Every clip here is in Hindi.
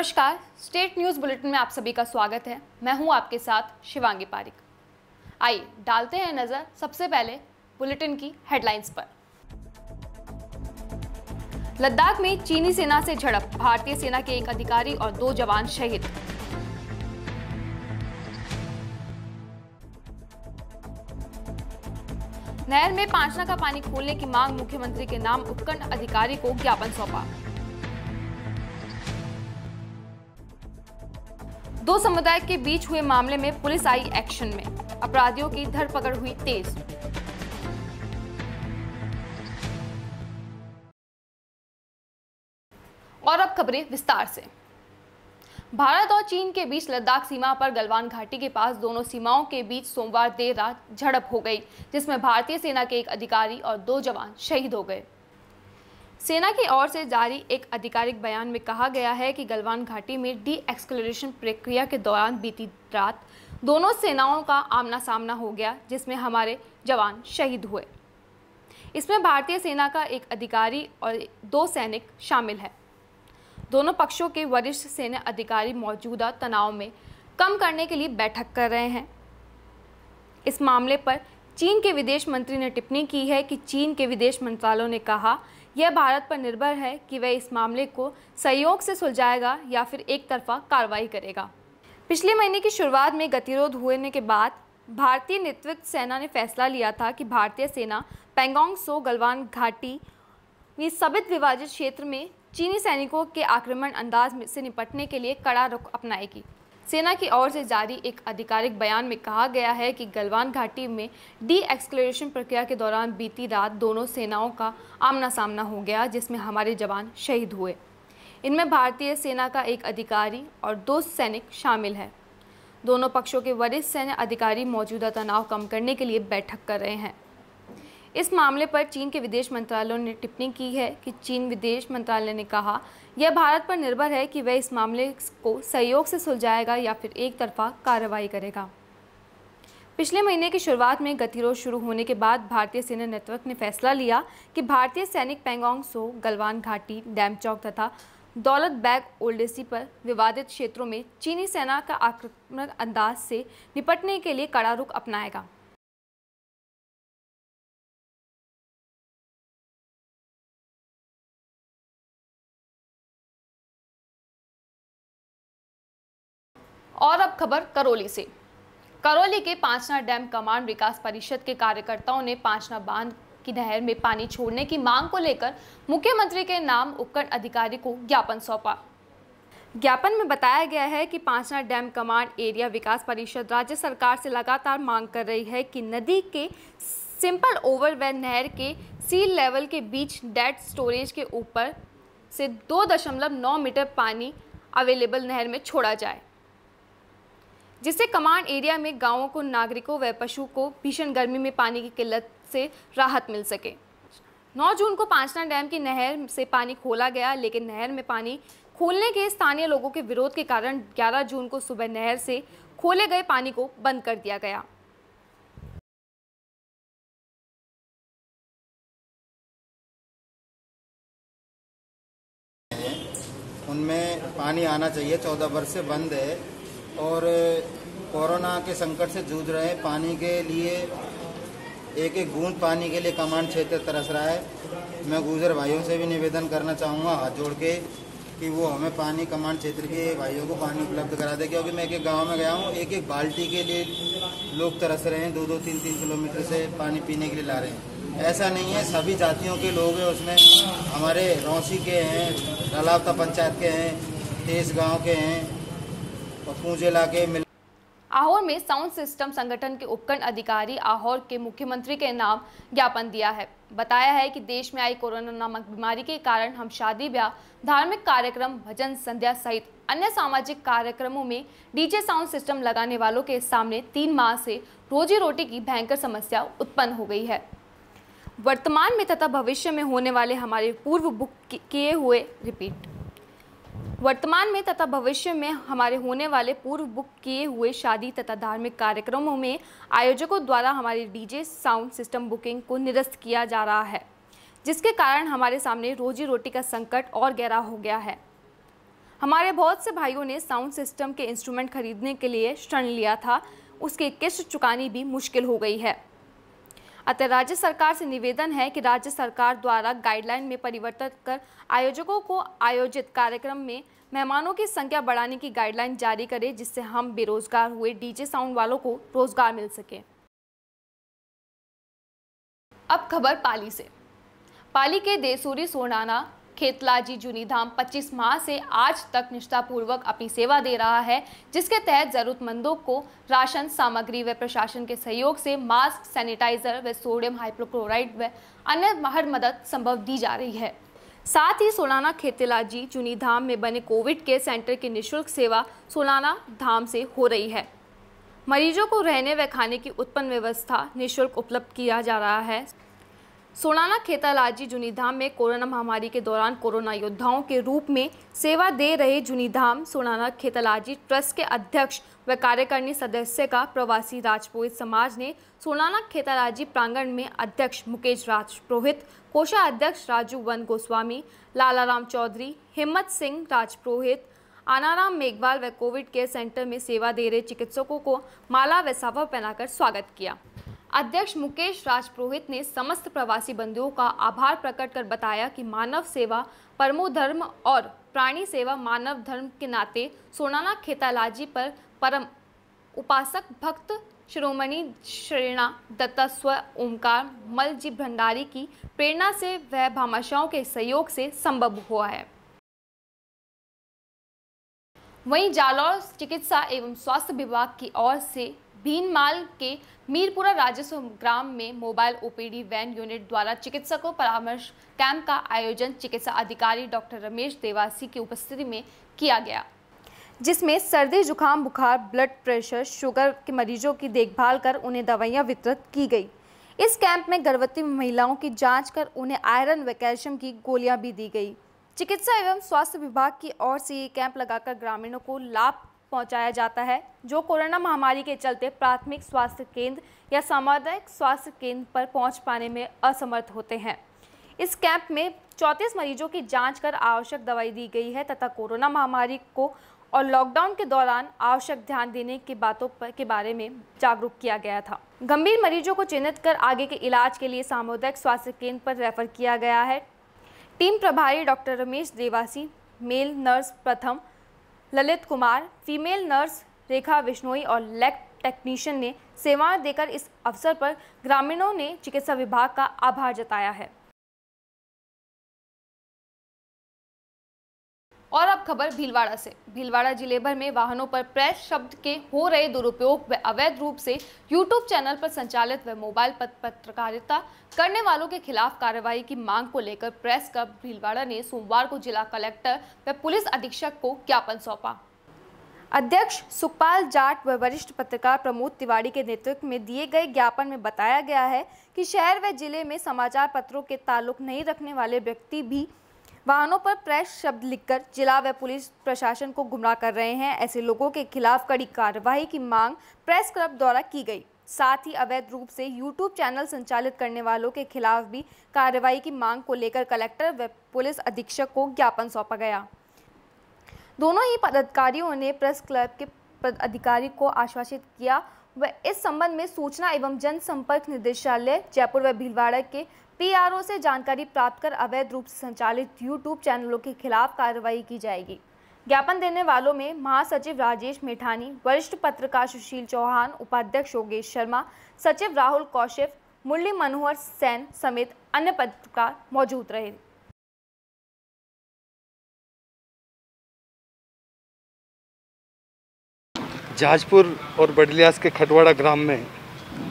नमस्कार, स्टेट न्यूज़ बुलेटिन में आप सभी का स्वागत है। मैं हूं आपके साथ शिवांगी पारिक। आइए डालते हैं नजर सबसे पहले बुलेटिन की हेडलाइंस पर। लद्दाख में चीनी सेना से झड़प, भारतीय सेना के एक अधिकारी और 2 जवान शहीद। नहर में पांचना का पानी खोलने की मांग, मुख्यमंत्री के नाम उपखंड अधिकारी को ज्ञापन सौंपा। 2 समुदाय के बीच हुए मामले में पुलिस आई एक्शन में, अपराधियों की धरपकड़ हुई तेज। और अब खबरें विस्तार से। भारत और चीन के बीच लद्दाख सीमा पर गलवान घाटी के पास दोनों सीमाओं के बीच सोमवार देर रात झड़प हो गई, जिसमें भारतीय सेना के एक अधिकारी और 2 जवान शहीद हो गए। सेना की ओर से जारी एक आधिकारिक बयान में कहा गया है कि गलवान घाटी में डी एक्सक्लेरेशन प्रक्रिया के दौरान बीती रात दोनों सेनाओं का आमना सामना हो गया, जिसमें हमारे जवान शहीद हुए। इसमें भारतीय सेना का एक अधिकारी और 2 सैनिक शामिल है। दोनों पक्षों के वरिष्ठ सैन्य अधिकारी मौजूदा तनाव में कम करने के लिए बैठक कर रहे हैं। इस मामले पर चीन के विदेश मंत्री ने टिप्पणी की है कि चीन के विदेश मंत्रालय ने कहा, यह भारत पर निर्भर है कि वह इस मामले को सहयोग से सुलझाएगा या फिर एक तरफा कार्रवाई करेगा। पिछले महीने की शुरुआत में गतिरोध होने के बाद भारतीय नेतृत्व सेना ने फैसला लिया था कि भारतीय सेना पैंगोंग त्सो गलवान घाटी में सबित विभाजित क्षेत्र में चीनी सैनिकों के आक्रमण अंदाज से निपटने के लिए कड़ा रुख अपनाएगी। सेना की ओर से जारी एक आधिकारिक बयान में कहा गया है कि गलवान घाटी में डी एक्सक्लेरेशन प्रक्रिया के दौरान बीती रात दोनों सेनाओं का आमना सामना हो गया, जिसमें हमारे जवान शहीद हुए। इनमें भारतीय सेना का एक अधिकारी और 2 सैनिक शामिल हैं। दोनों पक्षों के वरिष्ठ सैन्य अधिकारी मौजूदा तनाव कम करने के लिए बैठक कर रहे हैं। इस मामले पर चीन के विदेश मंत्रालय ने टिप्पणी की है कि चीन विदेश मंत्रालय ने कहा, यह भारत पर निर्भर है कि वह इस मामले को सहयोग से सुलझाएगा या फिर एक तरफा कार्रवाई करेगा। पिछले महीने की शुरुआत में गतिरोध शुरू होने के बाद भारतीय सेना नेतृत्व ने फैसला लिया कि भारतीय सैनिक पैंगोंग त्सो गलवान घाटी, डैम चौक तथा दौलत बैग ओल्डेसी पर विवादित क्षेत्रों में चीनी सेना का आक्रमण अंदाज से निपटने के लिए कड़ा रुख अपनाएगा। और अब खबर करौली से। करौली के पांचना डैम कमांड विकास परिषद के कार्यकर्ताओं ने पांचना बांध की नहर में पानी छोड़ने की मांग को लेकर मुख्यमंत्री के नाम उपखंड अधिकारी को ज्ञापन सौंपा। ज्ञापन में बताया गया है कि पांचना डैम कमांड एरिया विकास परिषद राज्य सरकार से लगातार मांग कर रही है कि नदी के सिंपल ओवर व नहर के सी लेवल के बीच डेड स्टोरेज के ऊपर से 2.9 मीटर पानी अवेलेबल नहर में छोड़ा जाए, जिससे कमांड एरिया में गांवों को, नागरिकों व पशु को भीषण गर्मी में पानी की किल्लत से राहत मिल सके। 9 जून को पांचना डैम की नहर से पानी खोला गया, लेकिन नहर में पानी खोलने के स्थानीय लोगों के विरोध के कारण 11 जून को सुबह नहर से खोले गए पानी को बंद कर दिया गया। उनमें पानी आना चाहिए, 14 वर्ष से बंद है और कोरोना के संकट से जूझ रहे हैं। पानी के लिए एक एक बूंद पानी के लिए कमांड क्षेत्र तरस रहा है। मैं गुजर भाइयों से भी निवेदन करना चाहूँगा हाथ जोड़ के कि वो हमें पानी कमांड क्षेत्र के भाइयों को पानी उपलब्ध करा दे, क्योंकि मैं एक गांव में गया हूँ, एक एक बाल्टी के लिए लोग तरस रहे हैं। 2-2, 3-3 किलोमीटर से पानी पीने के लिए ला रहे हैं। ऐसा नहीं है, सभी जातियों के लोग हैं उसमें। हमारे रौसी के हैं, रलावता पंचायत के हैं, तेज गाँव के हैं और पूंजेला के। आहोर में साउंड सिस्टम संगठन के उपखंड अधिकारी आहोर के मुख्यमंत्री के नाम ज्ञापन दिया है। बताया है कि देश में आई कोरोना नामक बीमारी के कारण हम शादी ब्याह, धार्मिक कार्यक्रम, भजन संध्या सहित अन्य सामाजिक कार्यक्रमों में डीजे साउंड सिस्टम लगाने वालों के सामने 3 माह से रोजी रोटी की भयंकर समस्या उत्पन्न हो गई है। वर्तमान में तथा भविष्य में होने वाले हमारे पूर्व बुक किए हुए वर्तमान में तथा भविष्य में हमारे होने वाले पूर्व बुक किए हुए शादी तथा धार्मिक कार्यक्रमों में आयोजकों द्वारा हमारे डीजे साउंड सिस्टम बुकिंग को निरस्त किया जा रहा है, जिसके कारण हमारे सामने रोजी रोटी का संकट और गहरा हो गया है। हमारे बहुत से भाइयों ने साउंड सिस्टम के इंस्ट्रूमेंट खरीदने के लिए ऋण लिया था, उसकी किस्त चुकानी भी मुश्किल हो गई है। अतः राज्य सरकार से निवेदन है कि राज्य सरकार द्वारा गाइडलाइन में परिवर्तन कर आयोजकों को आयोजित कार्यक्रम में मेहमानों की संख्या बढ़ाने की गाइडलाइन जारी करे, जिससे हम बेरोजगार हुए डीजे साउंड वालों को रोजगार मिल सके। अब खबर पाली से। पाली के देसूरी सोनाना खेतलाजी जूनीधाम 25 माह से आज तक निष्ठापूर्वक अपनी सेवा दे रहा है, जिसके तहत जरूरतमंदों को राशन सामग्री व प्रशासन के सहयोग से मास्क, सैनिटाइजर व सोडियम हाइपोक्लोराइड व अन्य हर मदद संभव दी जा रही है। साथ ही सोनाना खेतलाजी जूनीधाम में बने कोविड केयर सेंटर की निःशुल्क सेवा सोनाना धाम से हो रही है। मरीजों को रहने व खाने की उत्पन्न व्यवस्था निःशुल्क उपलब्ध किया जा रहा है। सोनाना खेतलाजी जूनीधाम में कोरोना महामारी के दौरान कोरोना योद्धाओं के रूप में सेवा दे रहे जूनीधाम सोनाना खेतलाजी ट्रस्ट के अध्यक्ष व कार्यकारिणी सदस्य का प्रवासी राजपुरोहित समाज ने सोनाना खेतलाजी प्रांगण में अध्यक्ष मुकेश राजपुरोहित, कोषाध्यक्ष राजू वन गोस्वामी, लालाराम चौधरी, हिम्मत सिंह राजपुरोहित, आनाराम मेघवाल व कोविड केयर सेंटर में सेवा दे रहे चिकित्सकों को माला व साफा पहनाकर स्वागत किया। अध्यक्ष मुकेश राजपुरोहित ने समस्त प्रवासी बंधुओं का आभार प्रकट कर बताया कि मानव सेवा परमो धर्म और प्राणी सेवा मानव धर्म के नाते सोनाना खेतलाजी पर परम उपासक भक्त शिरोमणि श्रेणा दत्ता स्व ओमकार मल जी भंडारी की प्रेरणा से वह भामाशाहों के सहयोग से संभव हुआ है। वहीं जालौर चिकित्सा एवं स्वास्थ्य विभाग की ओर से भीनमाल के मीरपुरा राजस्व ग्राम में मोबाइल ओपीडी वैन यूनिट द्वारा चिकित्सकों परामर्श कैंप का आयोजन चिकित्सा अधिकारी डॉक्टर रमेश देवासी की उपस्थिति में किया गया, जिसमें सर्दी, जुकाम, बुखार, ब्लड प्रेशर, शुगर के मरीजों की देखभाल कर उन्हें दवाइयां वितरित की गई। इस कैंप में गर्भवती महिलाओं की जांच कर उन्हें आयरन व कैल्शियम की गोलियां भी दी गई। चिकित्सा एवं स्वास्थ्य विभाग की ओर से ये कैंप लगाकर ग्रामीणों को लाभ पहुंचाया जाता है, जो कोरोना महामारी के चलते प्राथमिक स्वास्थ्य केंद्र या सामुदायिक स्वास्थ्य केंद्र पर पहुंच पाने में असमर्थ होते हैं। इस कैंप में 34 मरीजों की जांच कर आवश्यक दवाई दी गई है तथा कोरोना महामारी को और लॉकडाउन के दौरान आवश्यक ध्यान देने की बातों के बारे में जागरूक किया गया था। गंभीर मरीजों को चिन्हित कर आगे के इलाज के लिए सामुदायिक स्वास्थ्य केंद्र पर रेफर किया गया है। टीम प्रभारी doctor Ramesh Dewasi, male nurse प्रथम ललित कुमार, फीमेल नर्स रेखा विश्नोई और लैब टेक्नीशियन ने सेवाएं देकर इस अवसर पर ग्रामीणों ने चिकित्सा विभाग का आभार जताया है। और अब खबर भीलवाड़ा से। भीलवाड़ा जिले भर में वाहनों पर प्रेस शब्द के हो रहे दुरुपयोग व अवैध रूप से यूट्यूब चैनल पर संचालित व मोबाइल पर पत्रकारिता करने वालों के खिलाफ कार्रवाई की मांग को लेकर प्रेस क्लब भीलवाड़ा ने सोमवार को जिला कलेक्टर व पुलिस अधीक्षक को ज्ञापन सौंपा। अध्यक्ष सुखपाल जाट व वरिष्ठ पत्रकार प्रमोद तिवारी के नेतृत्व में दिए गए ज्ञापन में बताया गया है कि शहर व जिले में समाचार पत्रों के ताल्लुक नहीं रखने वाले व्यक्ति भी वाहनों पर प्रेस शब्द लिखकर जिला व पुलिस प्रशासन को गुमराह कर रहे हैं। ऐसे लोगों के खिलाफ कड़ी कार्रवाई की मांग प्रेस क्लब द्वारा की गई। साथ ही अवैध रूप से यूट्यूब चैनल संचालित करने वालों के खिलाफ भी कार्रवाई की मांग को लेकर कलेक्टर व पुलिस अधीक्षक को ज्ञापन सौंपा गया। दोनों ही पदाधिकारियों ने प्रेस क्लब के अधिकारी को आश्वासित किया व इस संबंध में सूचना एवं जनसंपर्क निदेशालय जयपुर व भीलवाड़ा के PRO से जानकारी प्राप्त कर अवैध रूप से संचालित यूट्यूब चैनलों के खिलाफ कार्रवाई की जाएगी। ज्ञापन देने वालों में महासचिव राजेश मेठानी, वरिष्ठ पत्रकार सुशील चौहान, उपाध्यक्ष योगेश शर्मा, सचिव राहुल कौशिक, मुरली मनोहर सेन समेत अन्य पत्रकार मौजूद रहे। जहाजपुर और बडलियास के खटवाड़ा ग्राम में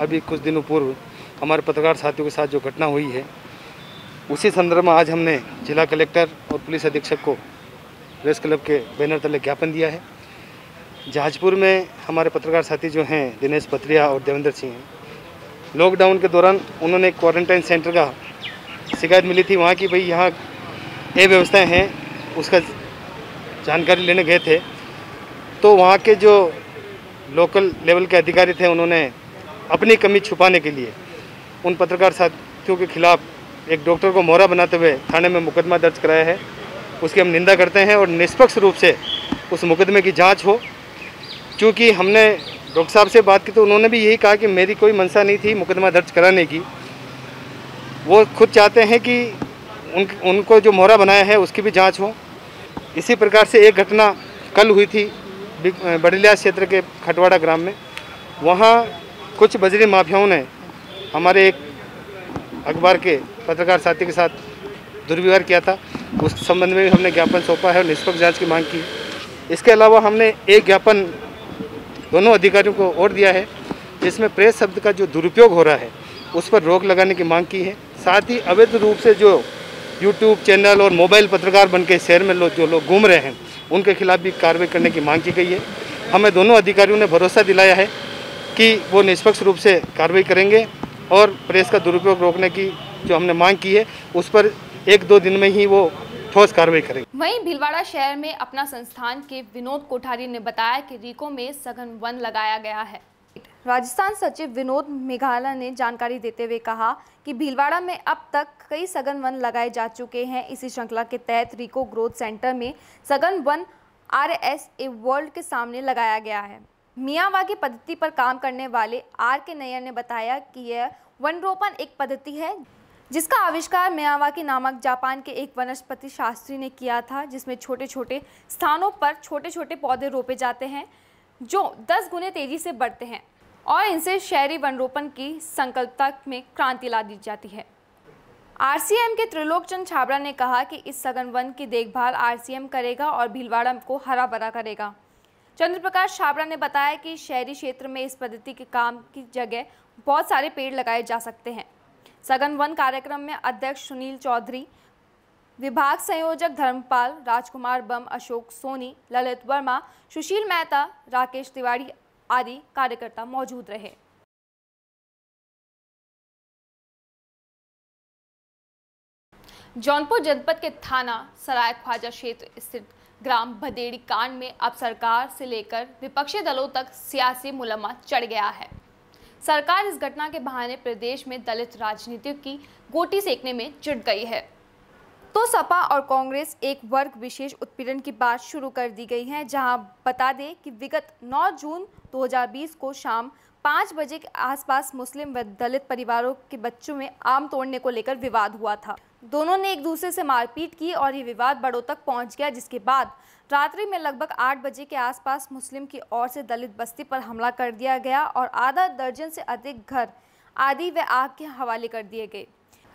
अभी कुछ दिनों पूर्व हमारे पत्रकार साथियों के साथ जो घटना हुई है, उसी संदर्भ में आज हमने जिला कलेक्टर और पुलिस अधीक्षक को प्रेस क्लब के बैनर तले ज्ञापन दिया है। जहाजपुर में हमारे पत्रकार साथी जो हैं दिनेश पत्रिया और देवेंद्र सिंह हैं, लॉकडाउन के दौरान उन्होंने क्वारंटाइन सेंटर का शिकायत मिली थी वहाँ की भाई यहाँ ये व्यवस्थाएँ हैं, उसका जानकारी लेने गए थे। तो वहाँ के जो लोकल लेवल के अधिकारी थे, उन्होंने अपनी कमी छुपाने के लिए उन पत्रकार साथियों के खिलाफ एक डॉक्टर को मोहरा बनाते हुए थाने में मुकदमा दर्ज कराया है उसकी हम निंदा करते हैं और निष्पक्ष रूप से उस मुकदमे की जांच हो। क्योंकि हमने डॉक्टर साहब से बात की तो उन्होंने भी यही कहा कि मेरी कोई मंशा नहीं थी मुकदमा दर्ज कराने की। वो खुद चाहते हैं कि उनको जो मोहरा बनाया है उसकी भी जांच हो। इसी प्रकार से एक घटना कल हुई थी बड़लिया क्षेत्र के खटवाड़ा ग्राम में। वहाँ कुछ बजरी माफियाओं ने हमारे एक अखबार के पत्रकार साथी के साथ दुर्व्यवहार किया था। उस संबंध में भी हमने ज्ञापन सौंपा है और निष्पक्ष जांच की मांग की। इसके अलावा हमने एक ज्ञापन दोनों अधिकारियों को और दिया है जिसमें प्रेस शब्द का जो दुरुपयोग हो रहा है उस पर रोक लगाने की मांग की है। साथ ही अवैध रूप से जो यूट्यूब चैनल और मोबाइल पत्रकार बन के शहर में जो लोग घूम रहे हैं उनके खिलाफ भी कार्रवाई करने की मांग की गई है। हमें दोनों अधिकारियों ने भरोसा दिलाया है कि वो निष्पक्ष रूप से कार्रवाई करेंगे और प्रेस का दुरुपयोग रोकने की जो हमने मांग की है उस पर 1-2 दिन में ही वो ठोस कार्रवाई करेंगे। वहीं भीलवाड़ा शहर में अपना संस्थान के विनोद कोठारी ने बताया कि रीको में सघन वन लगाया गया है। राजस्थान सचिव विनोद मेघालय ने जानकारी देते हुए कहा कि भीलवाड़ा में अब तक कई सघन वन लगाए जा चुके हैं। इसी श्रृंखला के तहत रीको ग्रोथ सेंटर में सघन वन RSA वर्ल्ड के सामने लगाया गया है। मियावाकी पद्धति पर काम करने वाले RK नैयर ने बताया कि यह वन रोपण एक पद्धति है जिसका आविष्कार मियावाकी नामक जापान के एक वनस्पति शास्त्री ने किया था, जिसमें छोटे छोटे स्थानों पर छोटे छोटे पौधे रोपे जाते हैं जो 10 गुने तेजी से बढ़ते हैं और इनसे शहरी वनरोपण की संकल्पता में क्रांति ला दी जाती है। RCM के त्रिलोक चंद छाबड़ा ने कहा कि इस सघन वन की देखभाल RCM करेगा और भीलवाड़ा को हरा भरा करेगा। चंद्र प्रकाश छाबड़ा ने बताया कि शहरी क्षेत्र में इस पद्धति के काम की जगह बहुत सारे पेड़ लगाए जा सकते हैं। सघन वन कार्यक्रम में अध्यक्ष सुनील चौधरी, विभाग संयोजक धर्मपाल, राजकुमार बम, अशोक सोनी, ललित वर्मा, सुशील मेहता, राकेश तिवारी आदि कार्यकर्ता मौजूद रहे। जौनपुर जनपद के थाना सराय ख्वाजा क्षेत्र स्थित ग्राम भदेड़ी कांड में अब सरकार से लेकर विपक्षी दलों तक सियासी मुलम्मा चढ़ गया है। सरकार इस घटना के बहाने प्रदेश में दलित राजनीति की गोटी सेकने में जुट गई है तो सपा और कांग्रेस एक वर्ग विशेष उत्पीड़न की बात शुरू कर दी गई है। जहां बता दें कि विगत 9 जून 2020 को शाम 5 बजे के आसपास मुस्लिम व दलित परिवारों के बच्चों में आम तोड़ने को लेकर विवाद हुआ था। दोनों ने एक दूसरे से मारपीट की और ये विवाद बड़ों तक पहुंच गया, जिसके बाद रात्रि में लगभग 8 बजे के आसपास मुस्लिम की ओर से दलित बस्ती पर हमला कर दिया गया और आधा दर्जन से अधिक घर आदि व आग के हवाले कर दिए गए।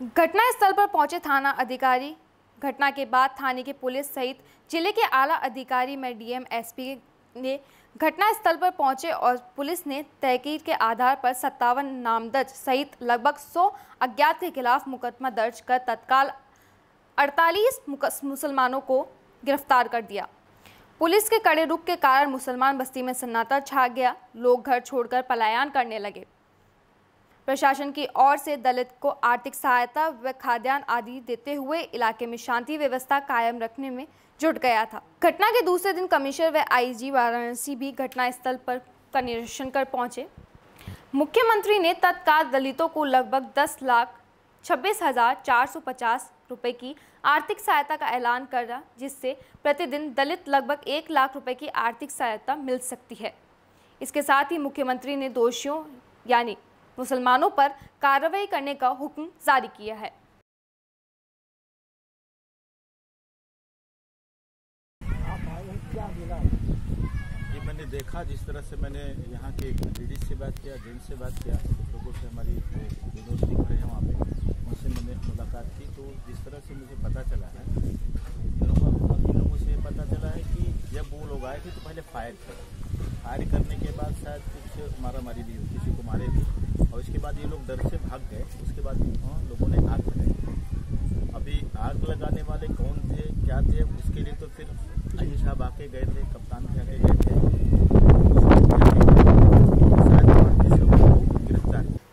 घटना स्थल पर पहुंचे थाना अधिकारी घटना के बाद थाने के पुलिस सहित जिले के आला अधिकारी में DM SP ने घटना स्थल पर पहुंचे और पुलिस ने तहकीर के आधार पर 57 नामजद सहित लगभग 100 अज्ञात के खिलाफ मुकदमा दर्ज कर तत्काल 48 मुसलमानों को गिरफ्तार कर दिया। पुलिस के कड़े रुख के कारण मुसलमान बस्ती में सन्नाटा छा गया। लोग घर छोड़कर पलायन करने लगे। प्रशासन की ओर से दलित को आर्थिक सहायता व खाद्यान्न आदि देते हुए इलाके में शांति व्यवस्था कायम रखने में जुट गया था। घटना के दूसरे दिन कमिश्नर व IG वाराणसी भी घटना स्थल पर का निरीक्षण कर पहुंचे। मुख्यमंत्री ने तत्काल दलितों को लगभग 10,26,450 रुपए की आर्थिक सहायता का ऐलान करा, जिससे प्रतिदिन दलित लगभग 1 लाख रुपए की आर्थिक सहायता मिल सकती है। इसके साथ ही मुख्यमंत्री ने दोषियों यानी मुसलमानों पर कार्रवाई करने का हुक्म जारी किया है। ये मैंने देखा, जिस तरह से मैंने यहाँ के लेडीज से बात किया, जेंट्स से बात किया, कुछ लोगों से हमारी दोस्त दिख रहे हैं वहाँ पे, उनसे मैंने मुलाकात की। तो जिस तरह से मुझे पता चला है, इन लोगों से पता चला है कि जब वो लोग आए थे तो पहले फायर करने के बाद शायद कुछ मारामारी भी हुई, किसी को मारे भी, और इसके बाद ये लोग डर से भाग गए। उसके बाद लोगों ने आग लगाई। अभी आग लगाने वाले कौन थे, क्या थे, उसके लिए तो फिर आई साहब आके गए थे, कप्तान भी आके गए थे।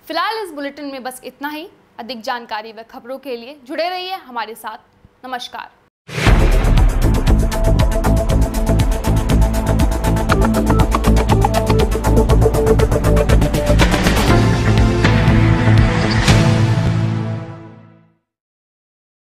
फिलहाल इस बुलेटिन में बस इतना ही। अधिक जानकारी व खबरों के लिए जुड़े रहिए हमारे साथ। नमस्कार।